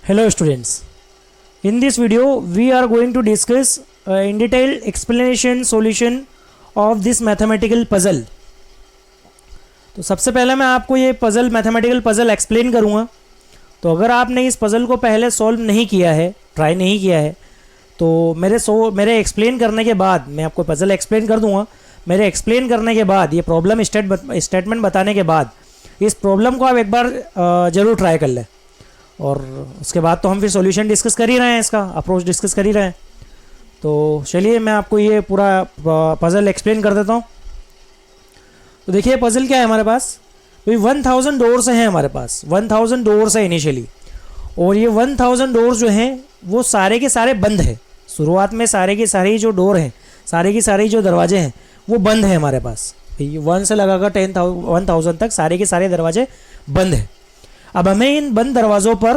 Hello students, in this video we are going to discuss in detail explanation solution of this mathematical puzzle। तो सबसे पहले मैं आपको ये पज़ल मैथमेटिकल पज़ल एक्सप्लेन करूँगा। तो अगर आपने इस पज़ल को पहले सॉल्व नहीं किया है, ट्राई नहीं किया है, तो मेरे एक्सप्लेन करने के बाद मैं आपको पज़ल एक्सप्लेन कर दूँगा। मेरे एक्सप्लेन करने के बाद ये प्रॉब्लम स्टेटमेंट बताने के बाद इस प्रॉब्लम को आप एक बार ज़रूर ट्राई कर लें, और उसके बाद तो हम फिर सॉल्यूशन डिस्कस कर ही रहे हैं, इसका अप्रोच डिस्कस कर ही रहे हैं। तो चलिए मैं आपको ये पूरा पज़ल एक्सप्लेन कर देता हूँ। तो देखिए पज़ल क्या है हमारे पास, तो 1000 डोर्स हैं हमारे पास, 1000 डोर्स है इनिशियली, और ये 1000 डोर्स जो हैं वो सारे के सारे बंद है। शुरुआत में सारे के सारे जो डोर हैं, सारे के सारे जो दरवाजे हैं वो बंद है हमारे पास। 1 से लगाकर 1000 तक सारे के सारे दरवाजे बंद हैं। अब हमें इन बंद दरवाज़ों पर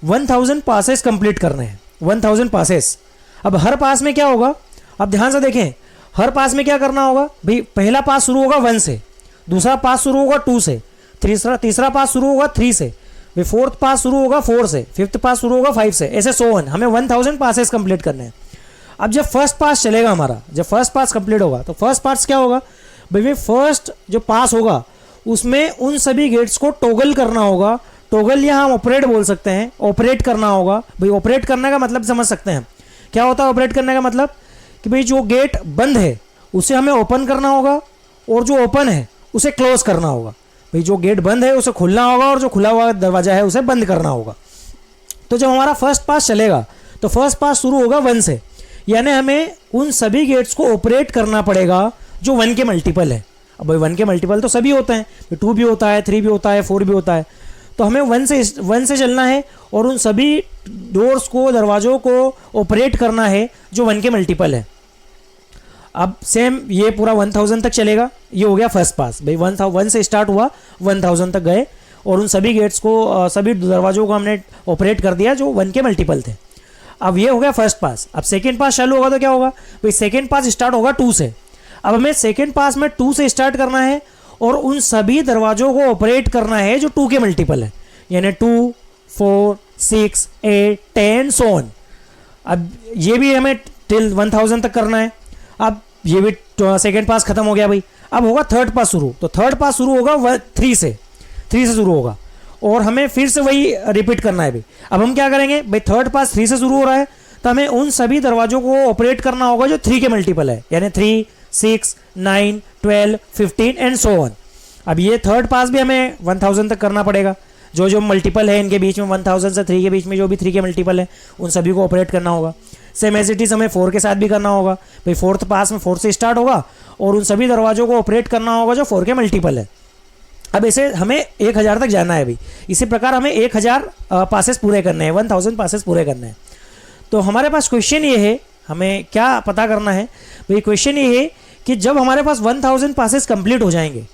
1000 पासेस कंप्लीट करने हैं, 1000 पासेस। अब हर पास में क्या होगा, अब ध्यान से देखें, हर पास में क्या करना होगा भाई, पहला पास शुरू होगा 1 से, दूसरा पास शुरू होगा 2 से, तीसरा पास शुरू होगा 3 से, फिर फोर्थ पास शुरू होगा 4 से, फिफ्थ पास शुरू होगा 5 से, ऐसे सो ऑन। हमें 1000 पासेस कंप्लीट करने हैं। अब जब फर्स्ट पास चलेगा हमारा, जब फर्स्ट पास कंप्लीट होगा, तो फर्स्ट पास क्या होगा भाई, फर्स्ट जो पास होगा उसमें उन सभी गेट्स को टॉगल करना होगा। टॉगल या हम ऑपरेट बोल सकते हैं, ऑपरेट करना होगा भाई। ऑपरेट करने का मतलब समझ सकते हैं क्या होता है ऑपरेट करने का मतलब, कि भाई जो गेट बंद है उसे हमें ओपन करना होगा, और जो ओपन है उसे क्लोज करना होगा। भाई जो गेट बंद है उसे खुलना होगा, और जो खुला हुआ दरवाजा है उसे बंद करना होगा। तो जब हमारा फर्स्ट पास चलेगा तो फर्स्ट पास शुरू होगा 1 से, यानी हमें उन सभी गेट्स को ऑपरेट करना पड़ेगा जो 1 के मल्टीपल है। अब भाई 1 के मल्टीपल तो सभी होते हैं, 2 भी होता है, 3 भी होता है, 4 भी होता है। तो हमें 1 से चलना है और उन सभी डोर्स को, दरवाज़ों को ऑपरेट करना है जो 1 के मल्टीपल है। अब सेम ये पूरा 1000 तक चलेगा। ये हो गया फर्स्ट पास भाई, 1 से स्टार्ट हुआ, 1000 तक गए, और उन सभी गेट्स को, सभी दरवाज़ों को हमने ऑपरेट कर दिया जो 1 के मल्टीपल थे। अब ये हो गया फर्स्ट पास। अब सेकेंड पास चालू होगा तो क्या होगा भाई, सेकेंड पास स्टार्ट होगा 2 से। अब हमें सेकेंड पास में 2 से स्टार्ट करना है और उन सभी दरवाज़ों को ऑपरेट करना है जो 2 के मल्टीपल है, यानी 2, 4, 6, 8, 10 सो ऑन। अब ये भी हमें टिल 1000 तक करना है। अब ये भी सेकेंड पास खत्म हो गया भाई। अब होगा थर्ड पास शुरू। तो थर्ड पास शुरू होगा 3 से शुरू होगा, और हमें फिर से वही रिपीट करना है भाई। अब हम क्या करेंगे भाई, थर्ड पास 3 से शुरू हो रहा है, तो हमें उन सभी दरवाज़ों को ऑपरेट करना होगा जो 3 के मल्टीपल है, यानी 3, 6, 9, 12, 15 एंड सो ऑन। अब ये थर्ड पास भी हमें 1000 तक करना पड़ेगा। जो जो मल्टीपल है इनके बीच में, 1000 से 3 के बीच में जो भी 3 के मल्टीपल है उन सभी को ऑपरेट करना होगा। सेम एज इट इज़ हमें 4 के साथ भी करना होगा भाई। फोर्थ पास में 4 से स्टार्ट होगा और उन सभी दरवाज़ों को ऑपरेट करना होगा जो 4 के मल्टीपल है। अब ऐसे हमें 1000 तक जाना है भाई। इसी प्रकार हमें 1000 पासेस पूरे करने हैं, 1000 पासेस पूरे करने हैं। तो हमारे पास क्वेश्चन ये है, हमें क्या पता करना है भाई, क्वेश्चन ये है कि जब हमारे पास 1000 पासेस कंप्लीट हो जाएंगे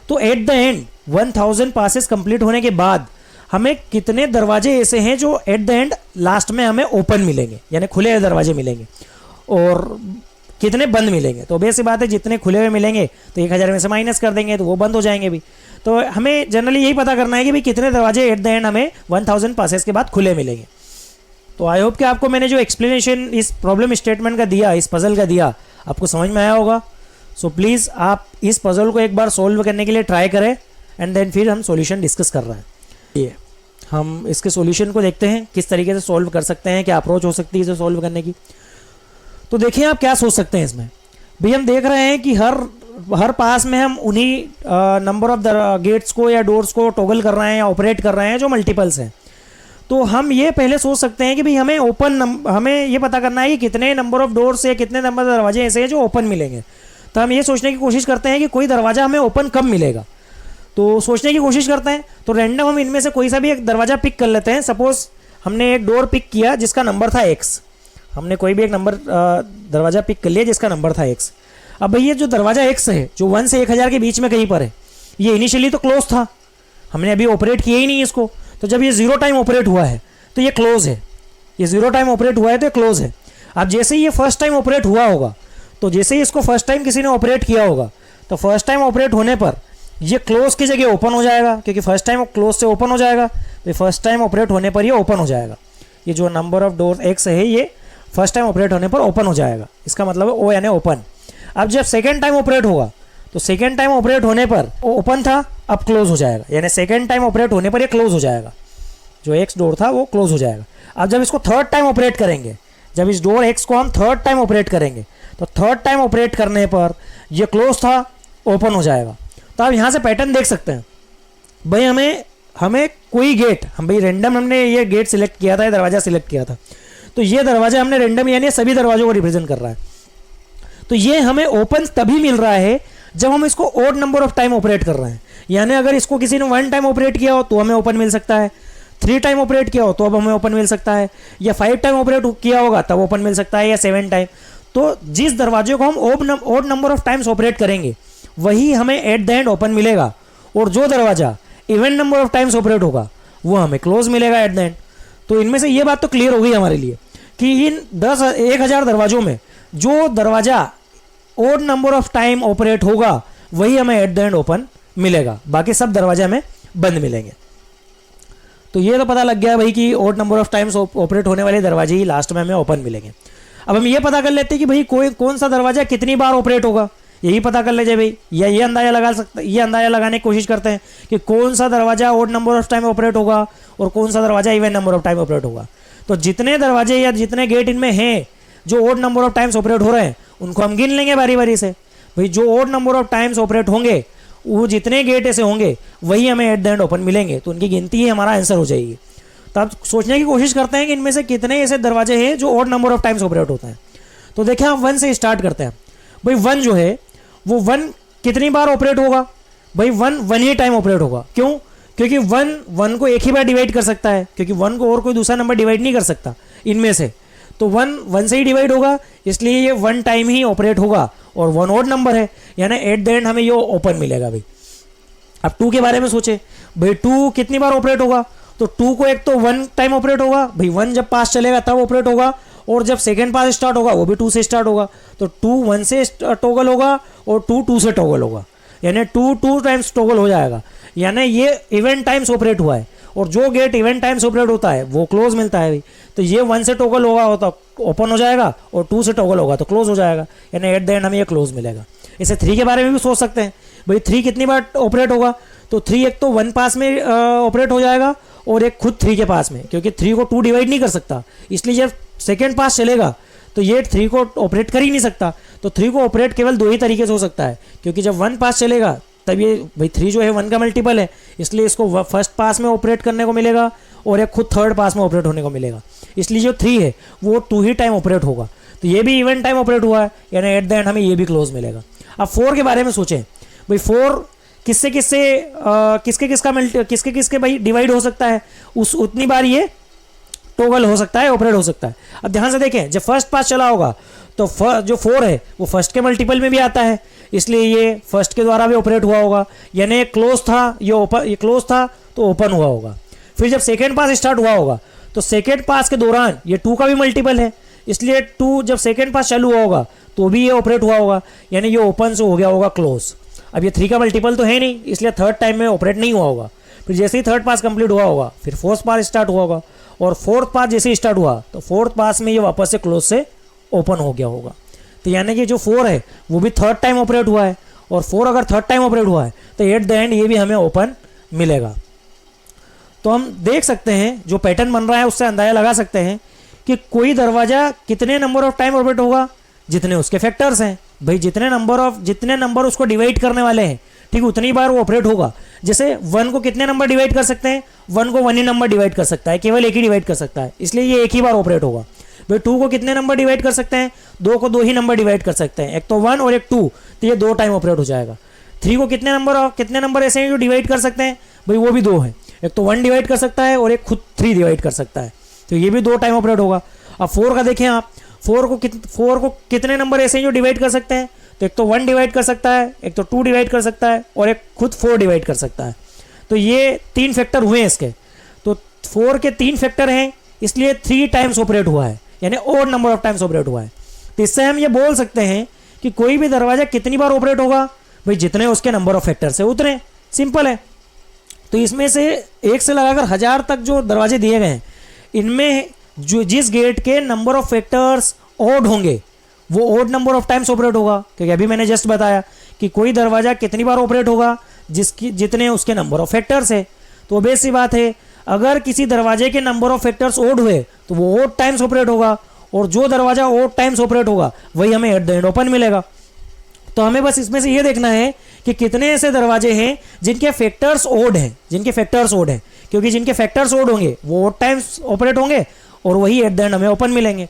तो at the end 1000 passes complete होने के बाद हमें कितने दरवाजे ऐसे हैं जो एट द एंड लास्ट में हमें ओपन मिलेंगे, यानी खुले हुए दरवाजे मिलेंगे, और कितने बंद मिलेंगे। तो वैसी बात है, जितने खुले हुए मिलेंगे तो 1000 में से माइनस कर देंगे तो वो बंद हो जाएंगे भी। तो हमें जनरली यही पता करना है कि भाई कितने दरवाजे एट द एंड हमें 1000 पासेस के बाद खुले मिलेंगे। तो आई होप कि आपको मैंने जो एक्सप्लेनेशन इस प्रॉब्लम स्टेटमेंट का दिया, इस पज़ल का दिया, आपको समझ में आया होगा। सो प्लीज़ आप इस पज़ल को एक बार सॉल्व करने के लिए ट्राई करें, एंड देन फिर हम सॉल्यूशन डिस्कस कर रहे हैं। ये हम इसके सॉल्यूशन को देखते हैं किस तरीके से सॉल्व कर सकते हैं, क्या अप्रोच हो सकती है इसे सॉल्व करने की। तो देखिए आप क्या सोच सकते हैं इसमें भाई, हम देख रहे हैं कि हर पास में हम उन्हीं नंबर ऑफ गेट्स को या डोर्स को टॉगल कर रहे हैं या ऑपरेट कर रहे हैं जो मल्टीपल्स हैं। तो हम ये पहले सोच सकते हैं कि भाई हमें ये पता करना है कि कितने नंबर ऑफ डोर्स या कितने नंबर दरवाजे ऐसे हैं जो ओपन मिलेंगे। तो हम ये सोचने की कोशिश करते हैं कि कोई दरवाज़ा हमें ओपन कब मिलेगा। तो सोचने की कोशिश करते हैं, तो रैंडम हम इनमें से कोई सा भी एक दरवाज़ा पिक कर लेते हैं। सपोज हमने एक डोर पिक किया जिसका नंबर था x, हमने कोई भी एक नंबर दरवाज़ा पिक कर लिया जिसका नंबर था x। अब भैया जो दरवाज़ा x है, जो 1 से 1000 के बीच में कहीं पर है, ये इनिशियली तो क्लोज था, हमने अभी ऑपरेट किया ही नहीं इसको। तो जब ये 0 टाइम ऑपरेट हुआ है तो ये क्लोज है, ये 0 टाइम ऑपरेट हुआ है तो ये क्लोज है। अब जैसे ही ये फर्स्ट टाइम ऑपरेट हुआ होगा, तो जैसे ही इसको फर्स्ट टाइम किसी ने ऑपरेट किया होगा, तो फर्स्ट टाइम ऑपरेट होने पर ये क्लोज की जगह ओपन हो जाएगा, क्योंकि फर्स्ट टाइम क्लोज से ओपन हो जाएगा, तो फर्स्ट टाइम ऑपरेट होने पर ये ओपन हो जाएगा। ये जो नंबर ऑफ डोर एक्स है ये फर्स्ट टाइम ऑपरेट होने पर ओपन हो जाएगा, इसका मतलब है ओ यानी ओपन। अब जब सेकेंड टाइम ऑपरेट होगा तो सेकेंड टाइम ऑपरेट होने पर ओपन था, अब क्लोज हो जाएगा, यानी सेकेंड टाइम ऑपरेट होने पर ये क्लोज हो जाएगा, जो एक्स डोर था वो क्लोज हो जाएगा। अब जब इसको थर्ड टाइम ऑपरेट करेंगे, जब इस डोर एक्स को हम थर्ड टाइम ऑपरेट करेंगे तो थर्ड टाइम ऑपरेट करने पर ये क्लोज था, ओपन हो जाएगा। तो आप यहाँ से पैटर्न देख सकते हैं भाई, हमें कोई गेट, हम भाई रैंडम हमने ये गेट सिलेक्ट किया था, ये दरवाज़ा सिलेक्ट किया था, तो ये दरवाज़ा हमने रैंडम यानी सभी दरवाजों को रिप्रेजेंट कर रहा है। तो ये हमें ओपन तभी मिल रहा है जब हम इसको odd number of time operate कर रहे हैं, यानी अगर इसको किसी ने 1 टाइम ऑपरेट किया हो तो हमें ओपन मिल सकता है, 3 टाइम ऑपरेट किया हो तो अब हमें ओपन मिल सकता है, या 5 टाइम ऑपरेट किया होगा तब ओपन मिल सकता है, या 7 टाइम। तो जिस दरवाजे को हम odd number of times operate करेंगे वही हमें एट द एंड ओपन मिलेगा, और जो दरवाजा even number of times operate होगा वो हमें क्लोज मिलेगा एट द एंड। तो इनमें से ये बात तो क्लियर हो गई हमारे लिए कि इन 1000 दरवाजों में जो दरवाजा odd number of time operate होगा वही हमें एट द एंड ओपन मिलेगा, बाकी सब दरवाजे हमें बंद मिलेंगे। तो ये तो पता लग गया भाई कि odd number of times operate होने वाले दरवाजे ही लास्ट में हमें ओपन मिलेंगे। अब हम ये पता कर लेते हैं कि भाई कौन सा दरवाजा कितनी बार ऑपरेट होगा, यही पता कर लीजिए भाई, या ये अंदाजा लगाने की कोशिश करते हैं कि कौन सा दरवाजा odd number of time operate होगा और कौन सा दरवाजा even number of time operate होगा। तो जितने दरवाजे या जितने गेट इनमें हैं जो odd number of times operate हो रहे हैं उनको हम गिन लेंगे बारी बारी से। भाई जो odd number of times operate होंगे वो जितने गेट ऐसे होंगे वही हमें एट द एंड ओपन मिलेंगे, तो उनकी गिनती ही हमारा आंसर हो जाएगी। तो आप सोचने की कोशिश करते हैं कि इनमें से कितने ऐसे दरवाजे हैं जो odd number of times operate होते हैं। तो देखिए हम 1 से स्टार्ट करते हैं। भाई 1 जो है वो 1 कितनी बार ऑपरेट होगा, भाई 1 ही टाइम ऑपरेट होगा। क्यों? क्योंकि 1 को एक ही बार डिवाइड कर सकता है, क्योंकि 1 को और कोई दूसरा नंबर डिवाइड नहीं कर सकता इनमें से, तो 1 से ही डिवाइड होगा, इसलिए ये 1 टाइम ही ऑपरेट होगा, और 1 ऑड नंबर है यानी एट द एंड हमें ये ओपन मिलेगा भाई। अब 2 के बारे में सोचे, भाई 2 कितनी बार ऑपरेट होगा, तो 2 को एक तो 1 टाइम ऑपरेट होगा, भाई 1 जब पास चलेगा तब ऑपरेट होगा, और जब सेकेंड पास स्टार्ट होगा वो भी 2 से स्टार्ट होगा, तो 2 1 से टॉगल होगा और 2 2 से टॉगल होगा, यानी 2 टाइम्स टॉगल हो जाएगा, यानी ये इवेंट टाइम्स ऑपरेट हुआ है। और जो गेट इवेंट टाइम्स ऑपरेट होता है वो क्लोज मिलता है भाई, तो ये 1 से टॉगल होगा तो ओपन हो जाएगा, और 2 से टॉगल होगा तो क्लोज हो जाएगा, यानी एट द एंड हमें ये क्लोज मिलेगा। इसे 3 के बारे में भी सोच सकते हैं, भाई 3 कितनी बार ऑपरेट होगा, तो 3 एक तो 1 पास में ऑपरेट हो जाएगा और एक खुद 3 के पास में, क्योंकि 3 को 2 डिवाइड नहीं कर सकता, इसलिए जब सेकेंड पास चलेगा तो ये 3 को ऑपरेट कर ही नहीं सकता। तो 3 को ऑपरेट केवल 2 ही तरीके से हो सकता है, क्योंकि जब 1 पास चलेगा तब ये भाई 3 जो है 1 का मल्टीपल है, इसलिए इसको फर्स्ट पास में ऑपरेट करने को मिलेगा और एक खुद थर्ड पास में ऑपरेट होने को मिलेगा, इसलिए जो 3 है वो 2 ही टाइम ऑपरेट होगा। तो ये भी इवेंट टाइम ऑपरेट हुआ है, यानी एट द एंड हमें ये भी क्लोज मिलेगा। अब 4 के बारे में सोचें, भाई 4 किससे किसके भाई डिवाइड हो सकता है, उतनी बार ये टॉगल हो सकता है, ऑपरेट हो सकता है। अब ध्यान से देखें, जब फर्स्ट पास चला होगा तो जो 4 है वो फर्स्ट के मल्टीपल में भी आता है, इसलिए ये फर्स्ट के द्वारा भी ऑपरेट हुआ होगा, यानी क्लोज था, ये क्लोज था तो ओपन हुआ होगा। फिर जब सेकेंड पास स्टार्ट हुआ होगा तो सेकेंड पास के दौरान ये 2 का भी मल्टीपल है, इसलिए 2 जब सेकेंड पास चालू हुआ होगा तो भी ये ऑपरेट हुआ होगा, यानी ये ओपन से हो गया होगा क्लोज। अब ये 3 का मल्टीपल तो है नहीं, इसलिए थर्ड टाइम में ऑपरेट नहीं हुआ होगा। फिर जैसे ही थर्ड पास कंप्लीट हुआ होगा फिर फोर्थ पास स्टार्ट हुआ होगा, और फोर्थ पास जैसे ही स्टार्ट हुआ तो फोर्थ पास में ये वापस से क्लोज से ओपन हो गया होगा। तो यानी कि जो 4 है वो भी थर्ड टाइम ऑपरेट हुआ है, और 4 अगर थर्ड टाइम ऑपरेट हुआ है तो एट द एंड ये भी हमें ओपन मिलेगा। तो हम देख सकते हैं जो पैटर्न बन रहा है उससे अंदाजा लगा सकते हैं कि कोई दरवाज़ा कितने नंबर ऑफ टाइम ऑपरेट होगा, जितने उसके फैक्टर्स हैं। भाई जितने नंबर उसको डिवाइड करने वाले हैं, ठीक उतनी बार वो ऑपरेट होगा। जैसे 1 को कितने नंबर डिवाइड कर सकते हैं, 1 को 1 ही नंबर डिवाइड कर सकता है, केवल एक ही डिवाइड कर सकता है, इसलिए ये एक ही बार ऑपरेट होगा। भाई 2 को कितने नंबर डिवाइड कर सकते हैं, 2 को 2 ही नंबर डिवाइड कर सकते हैं, एक तो 1 और एक 2, तो ये 2 टाइम ऑपरेट हो जाएगा। 3 को कितने नंबर ऐसे हैं जो डिवाइड कर सकते हैं, भाई वो भी 2 हैं, एक तो 1 डिवाइड कर सकता है और एक खुद 3 डिवाइड कर सकता है, तो ये भी 2 टाइम ऑपरेट होगा। अब 4 का देखें आप, 4 को कितने नंबर ऐसे हैं जो डिवाइड कर सकते हैं, तो एक तो 1 डिवाइड कर सकता है, एक तो 2 डिवाइड कर सकता है और एक खुद 4 डिवाइड कर सकता है। तो ये 3 फैक्टर हुए हैं इसके, तो 4 के 3 फैक्टर हैं, इसलिए 3 टाइम्स ऑपरेट हुआ है, यानी odd number of times operate हुआ है। तो इससे हम ये बोल सकते हैं कि कोई भी दरवाजा कितनी बार ऑपरेट होगा, भाई जितने उसके नंबर ऑफ फैक्टर से उतने, सिंपल है। तो इसमें से 1 से लगाकर 1000 तक जो दरवाजे दिए गए हैं, इनमें जो जिस गेट के नंबर ऑफ फैक्टर्स ओड होंगे वो odd number of times operate होगा, क्योंकि अभी मैंने जस्ट बताया कि कोई दरवाजा कितनी बार ऑपरेट होगा, जिसकी जितने उसके नंबर ऑफ फैक्टर्स है। तो बेस सी बात है, अगर किसी दरवाजे के नंबर ऑफ फैक्टर्स ओड हुए तो वो ओड टाइम्स ऑपरेट होगा, और जो दरवाजा ओड टाइम्स ऑपरेट होगा वही हमें एट द एंड ओपन मिलेगा। तो हमें बस इसमें से ये देखना है कि कितने ऐसे दरवाजे हैं जिनके फैक्टर्स ओड हैं, क्योंकि जिनके फैक्टर्स ओड होंगे वो ओड टाइम्स ऑपरेट होंगे और वही एट द एंड हमें ओपन मिलेंगे।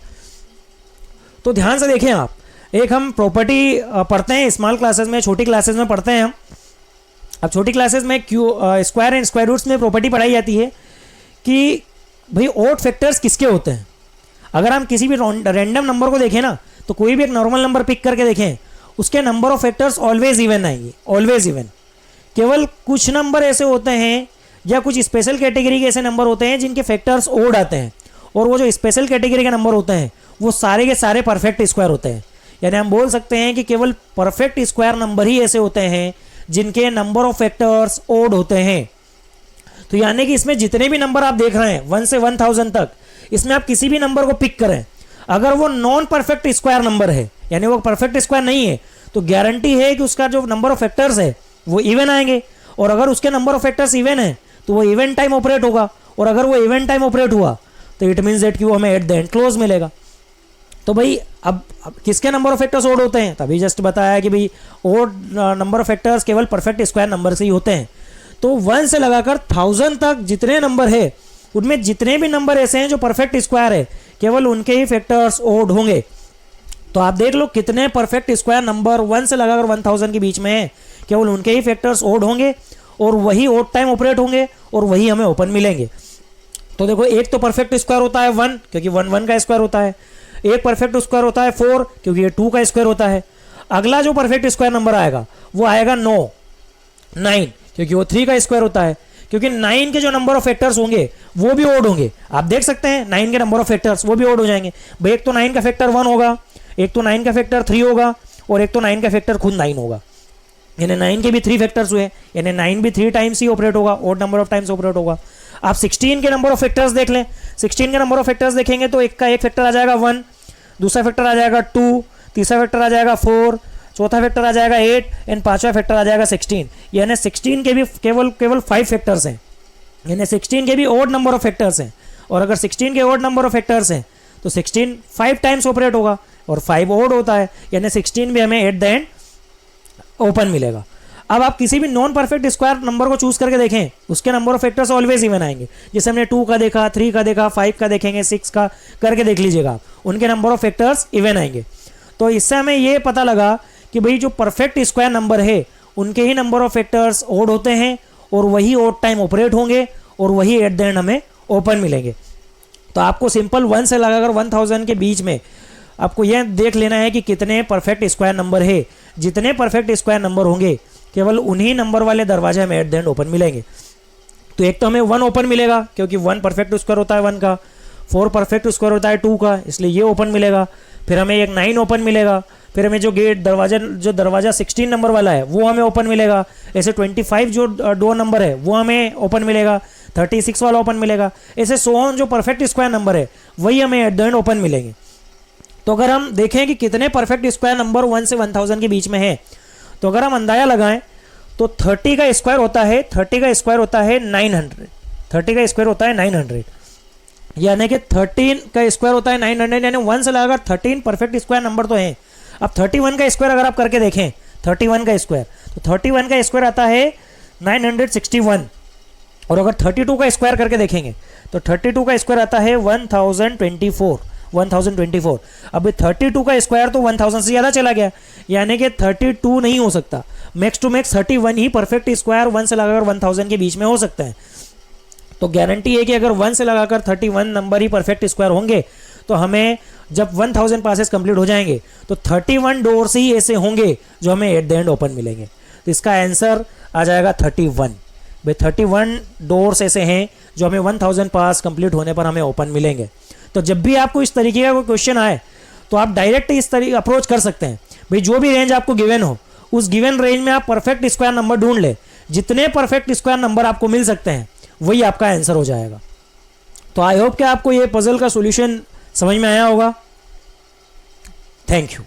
तो ध्यान से देखें आप, एक हम प्रॉपर्टी पढ़ते हैं स्मॉल क्लासेस में, छोटी क्लासेस में पढ़ते हैं हम। अब छोटी क्लासेस में स्क्वायर एंड स्क्वायर रूट्स में प्रॉपर्टी पढ़ाई जाती है कि भाई ओड फैक्टर्स किसके होते हैं। अगर हम किसी भी रैंडम नंबर को देखें ना, तो कोई भी एक नॉर्मल नंबर पिक करके देखें, उसके number of factors always even आएंगे, ऑलवेज इवन। केवल कुछ नंबर ऐसे होते हैं या कुछ स्पेशल कैटेगरी के ऐसे नंबर होते हैं जिनके फैक्टर्स ओड आते हैं, और वो जो स्पेशल कैटेगरी के नंबर होते हैं वो सारे के सारे परफेक्ट स्क्वायर होते हैं। यानी हम बोल सकते हैं कि केवल परफेक्ट स्क्वायर नंबर ही ऐसे होते हैं जिनके नंबर ऑफ फैक्टर्स ओड होते हैं। तो यानी कि इसमें जितने भी नंबर आप देख रहे हैं 1 से 1000 तक, इसमें आप किसी भी नंबर को पिक करें, अगर वो नॉन परफेक्ट स्क्वायर नंबर है, यानी वो परफेक्ट स्क्वायर नहीं है, तो गारंटी है कि उसका जो नंबर ऑफ फैक्टर्स है वो इवन आएंगे। और अगर उसके नंबर ऑफ फैक्टर्स इवन है तो वो इवन टाइम ऑपरेट होगा, और अगर वो इवन टाइम ऑपरेट हुआ तो इट मीन्स दैट कि वो हमें एट द एंड क्लोज मिलेगा। तो भाई अब किसके नंबर ऑफ फैक्टर्स ओड होते हैं, तभी जस्ट बताया कि भाई ओड नंबर ऑफ फैक्टर्स केवल परफेक्ट स्क्वायर नंबर से ही होते हैं। तो 1 से लगाकर 1000 तक जितने नंबर है, उनमें जितने भी नंबर ऐसे हैं जो परफेक्ट स्क्वायर है, केवल उनके ही फैक्टर्स ओड होंगे। तो आप देख लो कितने परफेक्ट स्क्वायर नंबर 1 से लगाकर 1000 के बीच में है, केवल उनके ही फैक्टर्स ओड होंगे और वही ओड टाइम ऑपरेट होंगे और वही हमें ओपन मिलेंगे। तो देखो, एक तो परफेक्ट स्क्वायर होता है 1, क्योंकि 1 1 का स्क्वायर होता है। एक परफेक्ट स्क्वायर होता है 4, क्योंकि ये 2 का स्क्वायर होता है। अगला जो परफेक्ट स्क्वायर नंबर आएगा वो आएगा 9, क्योंकि वो 3 का स्क्वायर होता है। क्योंकि 9 के जो नंबर ऑफ फैक्टर्स होंगे वो भी ओड होंगे। आप देख सकते हैं 9 के नंबर ऑफ फैक्टर्स वो भी ओड हो जाएंगे। भाई एक तो 9 का फैक्टर 1 होगा, एक तो 9 का फैक्टर 3 होगा, और एक तो 9 का फैक्टर खुद 9 होगा। यानी 9 के भी 3 फैक्टर्स हुए, यानी 9 भी 3 टाइम्स ही ऑपरेट होगा, odd number of times operate होगा। आप 16 के नंबर ऑफ फैक्टर्स देख लें, 16 के नंबर ऑफ फैक्टर्स देखेंगे तो एक का एक फैक्टर आ जाएगा 1, दूसरा फैक्टर आ जाएगा 2, तीसरा फैक्टर आ जाएगा 4, चौथा फैक्टर आ जाएगा 8 एंड पांचवा फैक्टर आ जाएगा 16। यानी 16 के भी केवल 5 फैक्टर्स हैं, यानी 16 के भी ओड नंबर ऑफ फैक्टर्स हैं। और अगर 16 के ओड नंबर ऑफ फैक्टर्स हैं तो 16 5 टाइम्स ऑपरेट होगा, और 5 ओड होता है, यानी 16 भी हमें एट द एंड ओपन मिलेगा। अब आप किसी भी नॉन परफेक्ट स्क्वायर नंबर को चूज करके देखें, उसके number of factors always even आएंगे। जैसे हमने 2 का देखा, 3 का देखा, 5 का देखेंगे, 6 का करके देख लीजिएगा आप, उनके नंबर ऑफ फैक्टर्स इवन आएंगे। तो इससे हमें ये पता लगा कि भाई जो परफेक्ट स्क्वायर नंबर है उनके ही नंबर ऑफ फैक्टर्स ओड होते हैं और वही ओड टाइम ऑपरेट होंगे और वही एट द एंड हमें ओपन मिलेंगे। तो आपको सिंपल 1 से लगाकर 1000 के बीच में आपको यह देख लेना है कि कितने परफेक्ट स्क्वायर नंबर है। जितने परफेक्ट स्क्वायर नंबर होंगे केवल उन्हीं नंबर वाले दरवाजे हमें एट द एंड ओपन मिलेंगे। तो एक तो हमें 1 ओपन मिलेगा, क्योंकि 1 परफेक्ट स्क्वायर होता है 1 का, 4 परफेक्ट स्क्वायर होता है 2 का, इसलिए ये ओपन मिलेगा। फिर हमें एक 9 ओपन मिलेगा, फिर हमें जो दरवाजा 16 नंबर वाला है वो हमें ओपन मिलेगा। ऐसे 25 जो डोर नंबर है वो हमें ओपन मिलेगा, 36 वाला ओपन मिलेगा। ऐसे 100 जो परफेक्ट स्क्वायर नंबर है वही हमें एट द एंड ओपन मिलेंगे। तो अगर हम देखें कि कितने परफेक्ट स्क्वायर नंबर 1 से 1000 के बीच में है, तो अगर हम अंदाजा लगाएं तो 30 का स्क्वायर होता है 900, 30 का स्क्वायर होता है 900, यानी कि 13 का स्क्वायर होता है 900, यानी 1 से लगाकर 13 परफेक्ट स्क्वायर नंबर तो हैं। अब 31 का स्क्वायर अगर आप करके देखें, 31 का स्क्वायर, तो 31 का स्क्वायर आता है 961, और अगर 32 का स्क्वायर करके देखेंगे तो 32 का स्क्वायर आता है 1024। अब 32 का स्क्वायर तो 1000 से ज़्यादा चला गया, यानी कि 32 नहीं हो सकता, मैक्स टू मैक्स 31 ही परफेक्ट स्क्वायर 1 से लगाकर 1000 के बीच में हो सकता है। तो गारंटी है कि अगर 1 से लगाकर 31 नंबर ही परफेक्ट स्क्वायर होंगे तो हमें जब 1000 पासेस कंप्लीट हो जाएंगे तो 31 डोर से ही ऐसे होंगे जो हमें एट द एंड ओपन मिलेंगे। तो इसका आंसर आ जाएगा 31। भाई 31 डोर्स ऐसे हैं जो हमें 1000 पास कंप्लीट होने पर हमें ओपन मिलेंगे। तो जब भी आपको इस तरीके का कोई क्वेश्चन आए तो आप डायरेक्ट इस तरीके अप्रोच कर सकते हैं। भाई जो भी रेंज आपको गिवन हो उस गिवन रेंज में आप परफेक्ट स्क्वायर नंबर ढूंढ ले, जितने परफेक्ट स्क्वायर नंबर आपको मिल सकते हैं वही आपका आंसर हो जाएगा। तो आई होप कि आपको ये पजल का सॉल्यूशन समझ में आया होगा। Thank you.